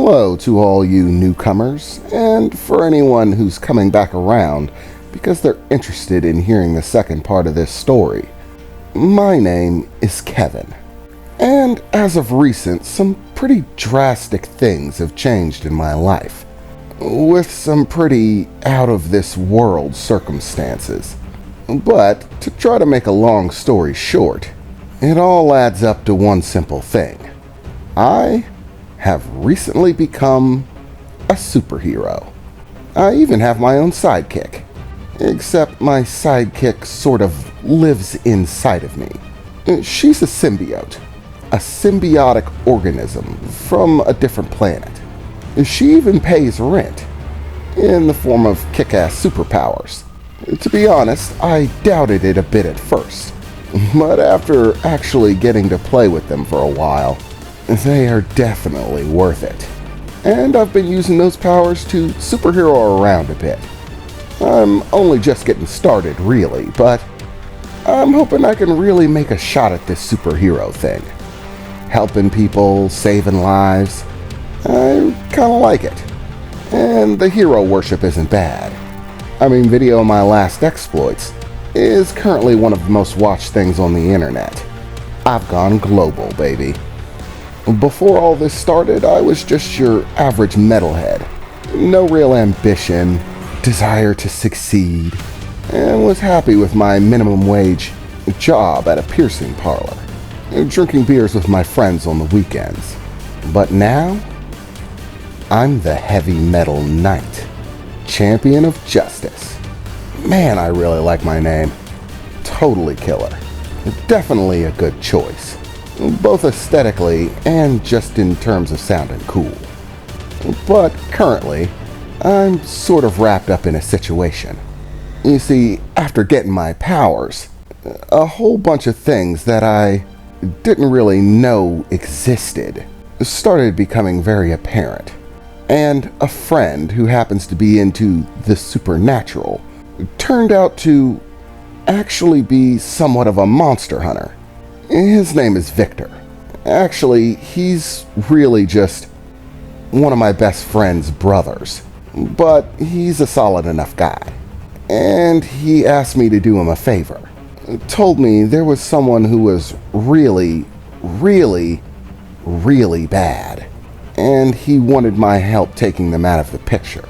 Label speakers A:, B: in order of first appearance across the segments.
A: Hello to all you newcomers, and for anyone who's coming back around because they're interested in hearing the second part of this story. My name is Keven, and as of recent, some pretty drastic things have changed in my life, with some pretty out-of-this-world circumstances. But to try to make a long story short, it all adds up to one simple thing. I have recently become a superhero. I even have my own sidekick. Except my sidekick sort of lives inside of me. She's a symbiote. A symbiotic organism from a different planet. She even pays rent. In the form of kick-ass superpowers. To be honest, I doubted it a bit at first. But after actually getting to play with them for a while, they are definitely worth it. And I've been using those powers to superhero around a bit. I'm only just getting started, really, but I'm hoping I can really make a shot at this superhero thing. Helping people, saving lives. I kinda like it. And the hero worship isn't bad. I mean, video of my last exploits is currently one of the most watched things on the internet. I've gone global, baby. Before all this started, I was just your average metalhead. No real ambition, desire to succeed, and was happy with my minimum wage job at a piercing parlor, drinking beers with my friends on the weekends. But now, I'm the heavy metal knight, champion of justice. Man, I really like my name. Totally killer. Definitely a good choice. Both aesthetically and just in terms of sounding cool. But currently, I'm sort of wrapped up in a situation. You see, after getting my powers, a whole bunch of things that I didn't really know existed started becoming very apparent. And a friend who happens to be into the supernatural turned out to actually be somewhat of a monster hunter. His name is Victor. Actually, he's really just one of my best friend's brothers, but he's a solid enough guy. And he asked me to do him a favor. Told me there was someone who was really, really, really bad, and he wanted my help taking them out of the picture.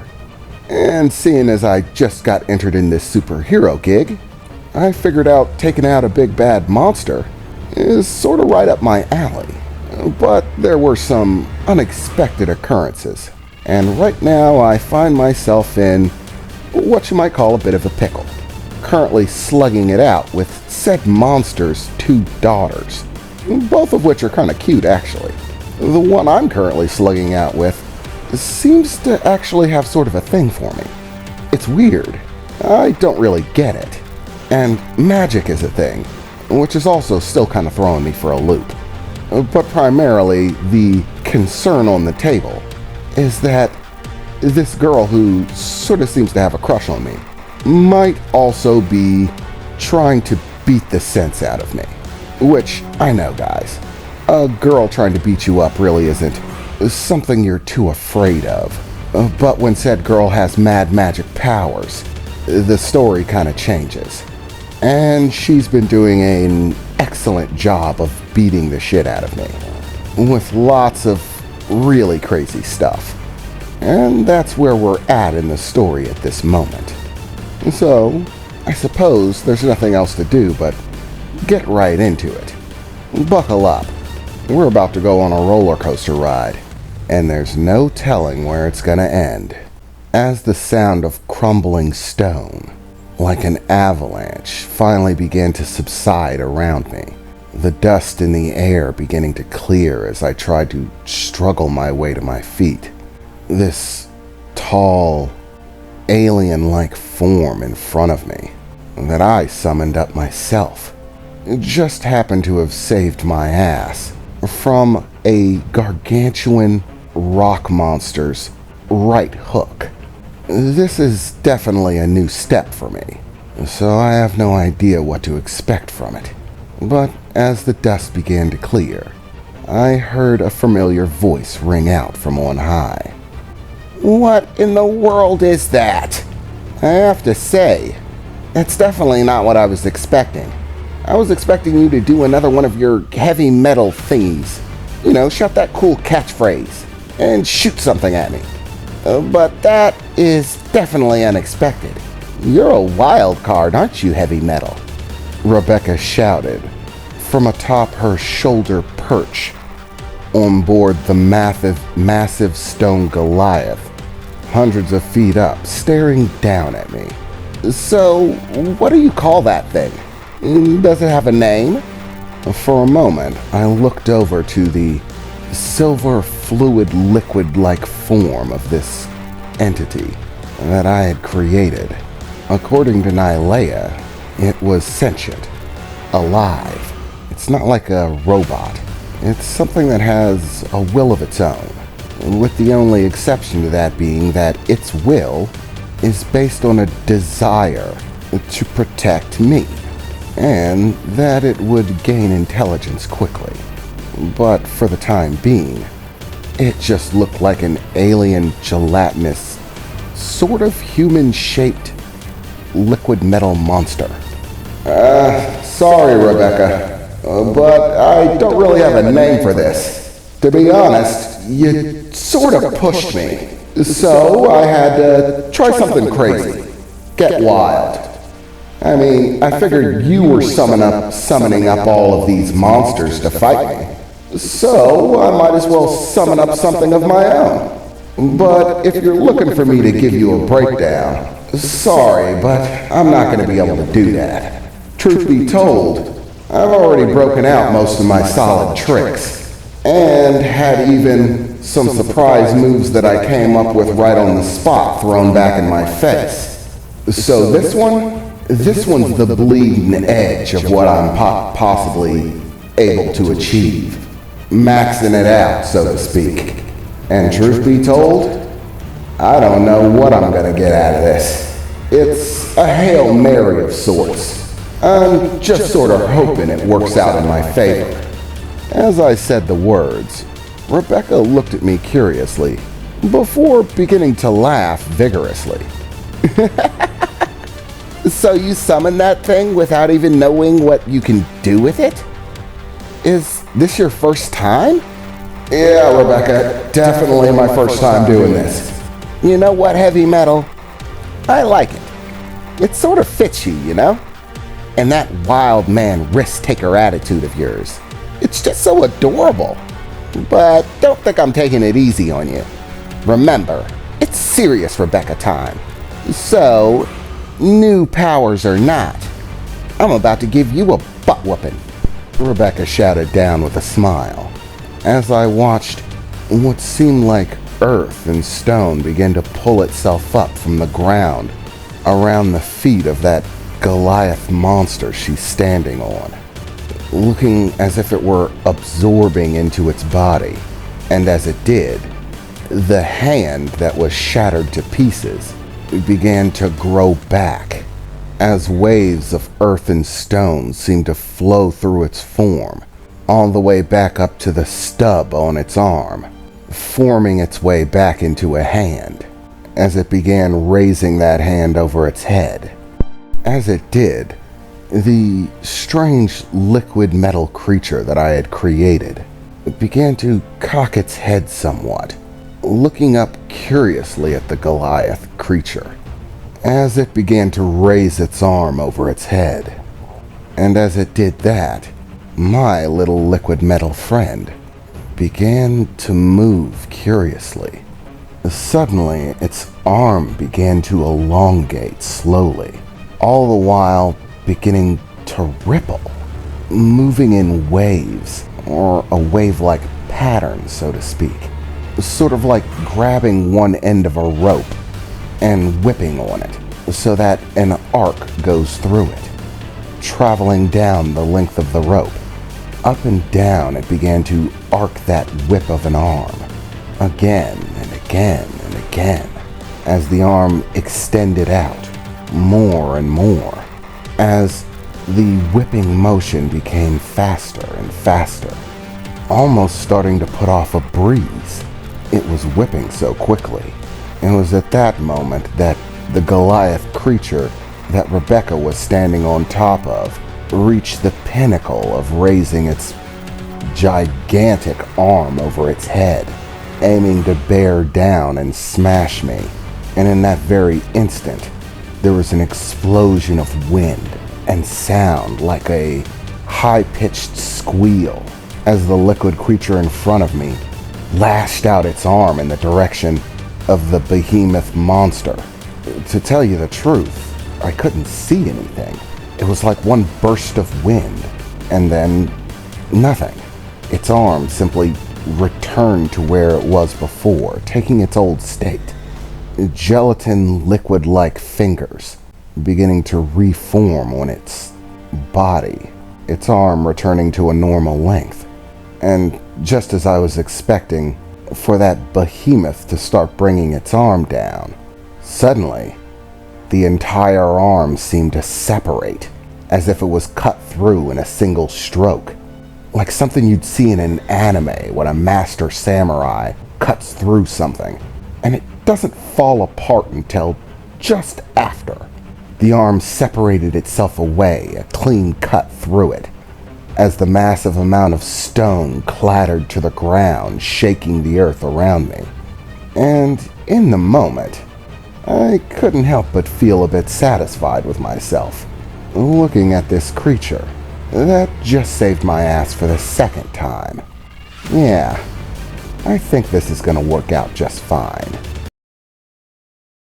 A: And seeing as I just got entered in this superhero gig, I figured out taking out a big bad monster is sort of right up my alley. But there were some unexpected occurrences, and right now I find myself in what you might call a bit of a pickle. Currently slugging it out with said monster's two daughters, both of which are kind of cute actually. The one I'm currently slugging out with seems to actually have sort of a thing for me. It's weird. I don't really get it. And magic is a thing, which is also still kind of throwing me for a loop. But primarily, the concern on the table is that this girl who sort of seems to have a crush on me might also be trying to beat the sense out of me. Which, I know guys, a girl trying to beat you up really isn't something you're too afraid of. But when said girl has mad magic powers, the story kind of changes. And she's been doing an excellent job of beating the shit out of me, with lots of really crazy stuff. And that's where we're at in the story at this moment. So, I suppose there's nothing else to do but get right into it. Buckle up. We're about to go on a roller coaster ride, and there's no telling where it's gonna end. As the sound of crumbling stone, like an avalanche, finally began to subside around me, the dust in the air beginning to clear as I tried to struggle my way to my feet. This tall, alien-like form in front of me that I summoned up myself just happened to have saved my ass from a gargantuan rock monster's right hook. This is definitely a new step for me, so I have no idea what to expect from it. But as the dust began to clear, I heard a familiar voice ring out from on high. What in the world is that? I have to say, it's definitely not what I was expecting. I was expecting you to do another one of your heavy metal thingies. You know, shout that cool catchphrase and shoot something at me. But that is definitely unexpected. You're a wild card, aren't you, heavy metal? Rebecca shouted from atop her shoulder perch on board the massive stone Goliath, hundreds of feet up, staring down at me. So, what do you call that thing? Does it have a name? For a moment, I looked over to the silver fluid liquid-like form of this entity that I had created. According to Nylea, it was sentient, alive. It's not like a robot. It's something that has a will of its own, with the only exception to that being that its will is based on a desire to protect me, and that it would gain intelligence quickly. But for the time being, it just looked like an alien gelatinous, sort of human-shaped liquid metal monster. Sorry, Rebecca, but I don't really have a name for this. To be honest, you sort of pushed me, so I had to try something crazy. Get wild. I mean, I figured you were summoning up all of these monsters to fight me, so I might as well summon up something of my own. But if you're looking for me to give you a breakdown, sorry, but I'm not going to be able to do that. Truth be told, I've already broken out most of my solid tricks, and had even some surprise moves that I came up with right on the spot thrown back in my face. So this one's the bleeding edge of what I'm possibly able to achieve. Maxing it out, so to speak. And truth be told, I don't know what I'm gonna get out of this. It's a Hail Mary of sorts. I'm just sort of hoping it works out in my favor. As I said the words, Rebecca looked at me curiously, before beginning to laugh vigorously. So you summoned that thing without even knowing what you can do with it? Is this your first time? Yeah, Rebecca, definitely my first time doing this. You know what, heavy metal? I like it. It sort of fits you, you know? And that wild man risk-taker attitude of yours. It's just so adorable. But don't think I'm taking it easy on you. Remember, it's serious Rebecca time. So, new powers or not, I'm about to give you a butt-whooping. Rebecca shouted down with a smile, as I watched what seemed like earth and stone begin to pull itself up from the ground around the feet of that Goliath monster she's standing on, looking as if it were absorbing into its body. And as it did, the hand that was shattered to pieces began to grow back, as waves of earth and stone seemed to flow through its form, all the way back up to the stub on its arm, forming its way back into a hand, as it began raising that hand over its head. As it did, the strange liquid metal creature that I had created began to cock its head somewhat, looking up curiously at the Goliath creature, as it began to raise its arm over its head. And as it did that, my little liquid metal friend began to move curiously. Suddenly, its arm began to elongate slowly, all the while beginning to ripple, moving in waves, or a wave-like pattern, so to speak, sort of like grabbing one end of a rope and whipping on it, so that an arc goes through it, traveling down the length of the rope. Up and down it began to arc that whip of an arm, again and again and again, as the arm extended out more and more, as the whipping motion became faster and faster, almost starting to put off a breeze. It was whipping so quickly. It was at that moment that the Goliath creature that Rebecca was standing on top of reached the pinnacle of raising its gigantic arm over its head, aiming to bear down and smash me. And in that very instant, there was an explosion of wind and sound like a high-pitched squeal as the liquid creature in front of me lashed out its arm in the direction of the behemoth monster. To tell you the truth, I couldn't see anything. It was like one burst of wind, and then nothing. Its arm simply returned to where it was before, taking its old state. Gelatin liquid-like fingers beginning to reform on its body, its arm returning to a normal length. And just as I was expecting for that behemoth to start bringing its arm down, suddenly the entire arm seemed to separate, as if it was cut through in a single stroke, like something you'd see in an anime when a master samurai cuts through something, and it doesn't fall apart until just after. The arm separated itself away, a clean cut through it, as the massive amount of stone clattered to the ground, shaking the earth around me. And in the moment, I couldn't help but feel a bit satisfied with myself, looking at this creature. That just saved my ass for the second time. Yeah, I think this is gonna work out just fine.